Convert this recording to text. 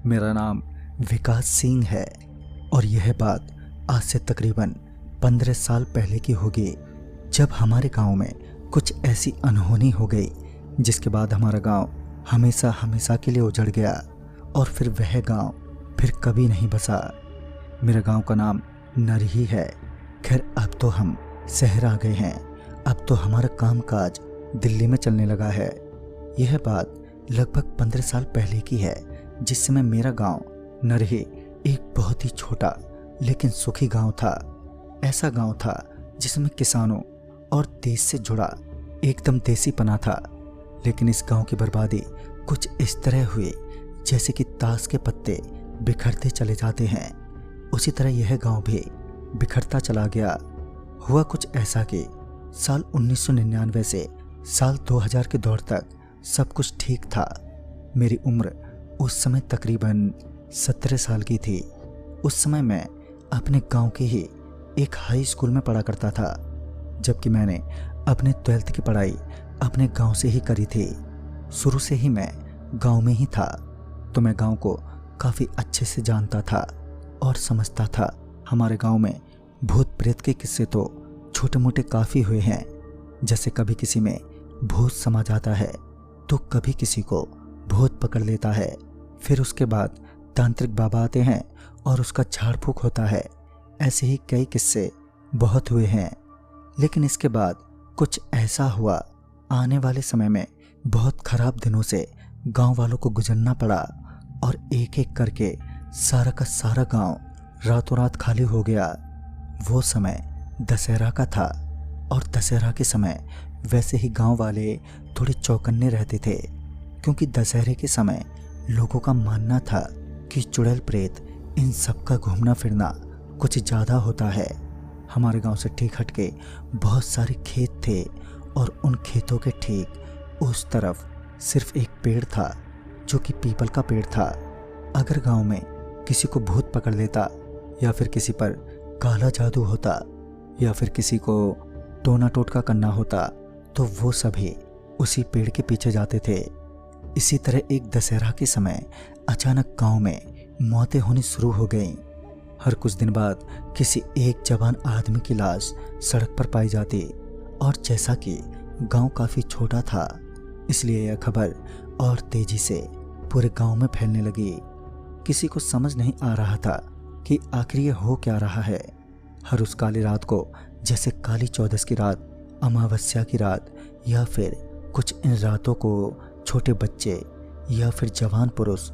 मेरा नाम विकास सिंह है और यह बात आज से तकरीबन 15 साल पहले की होगी, जब हमारे गांव में कुछ ऐसी अनहोनी हो गई जिसके बाद हमारा गांव हमेशा हमेशा के लिए उजड़ गया और फिर वह गांव फिर कभी नहीं बसा। मेरे गांव का नाम नरही है। खैर, अब तो हम शहर आ गए हैं। अब तो हमारा कामकाज दिल्ली में चलने लगा है। यह बात लगभग 15 साल पहले की है, जिस समय मेरा गांव नरही एक बहुत ही छोटा लेकिन सुखी गांव था। ऐसा गांव था जिसमें किसानों और देश से जुड़ा एकदम देसीपना था। लेकिन इस गांव की बर्बादी कुछ इस तरह हुई जैसे कि ताश के पत्ते बिखरते चले जाते हैं, उसी तरह यह गांव भी बिखरता चला गया। हुआ कुछ ऐसा कि साल 1999 से साल 2000 के दौर तक सब कुछ ठीक था। मेरी उम्र उस समय तकरीबन 17 साल की थी। उस समय मैं अपने गांव के ही एक हाई स्कूल में पढ़ा करता था, जबकि मैंने अपने 12th की पढ़ाई अपने गांव से ही करी थी। शुरू से ही मैं गांव में ही था, तो मैं गांव को काफ़ी अच्छे से जानता था और समझता था। हमारे गांव में भूत प्रेत के किस्से तो छोटे मोटे काफ़ी हुए हैं। जैसे कभी किसी में भूत समा जाता है तो कभी किसी को भूत पकड़ लेता है। फिर उसके बाद तांत्रिक बाबा आते हैं और उसका झाड़ फूक होता है। ऐसे ही कई किस्से बहुत हुए हैं। लेकिन इसके बाद कुछ ऐसा हुआ, आने वाले समय में बहुत ख़राब दिनों से गांव वालों को गुजरना पड़ा और एक एक करके सारा का सारा गांव रातों रात खाली हो गया। वो समय दशहरा का था और दशहरा के समय वैसे ही गांव वाले थोड़े चौकन्ने रहते थे, क्योंकि दशहरे के समय लोगों का मानना था कि चुड़ैल प्रेत इन सब का घूमना फिरना कुछ ज़्यादा होता है। हमारे गांव से ठीक हटके बहुत सारे खेत थे और उन खेतों के ठीक उस तरफ सिर्फ एक पेड़ था, जो कि पीपल का पेड़ था। अगर गांव में किसी को भूत पकड़ लेता या फिर किसी पर काला जादू होता या फिर किसी को टोना टोटका करना होता तो वो सभी उसी पेड़ के पीछे जाते थे। इसी तरह एक दशहरा के समय अचानक गांव में मौतें होनी शुरू हो गईं। हर कुछ दिन बाद किसी एक जवान आदमी की लाश सड़क पर पाई जाती और जैसा कि गांव काफ़ी छोटा था, इसलिए यह खबर और तेजी से पूरे गांव में फैलने लगी। किसी को समझ नहीं आ रहा था कि आखिर ये हो क्या रहा है। हर उस काली रात को, जैसे काली चौदस की रात, अमावस्या की रात या फिर कुछ इन रातों को छोटे बच्चे या फिर जवान पुरुष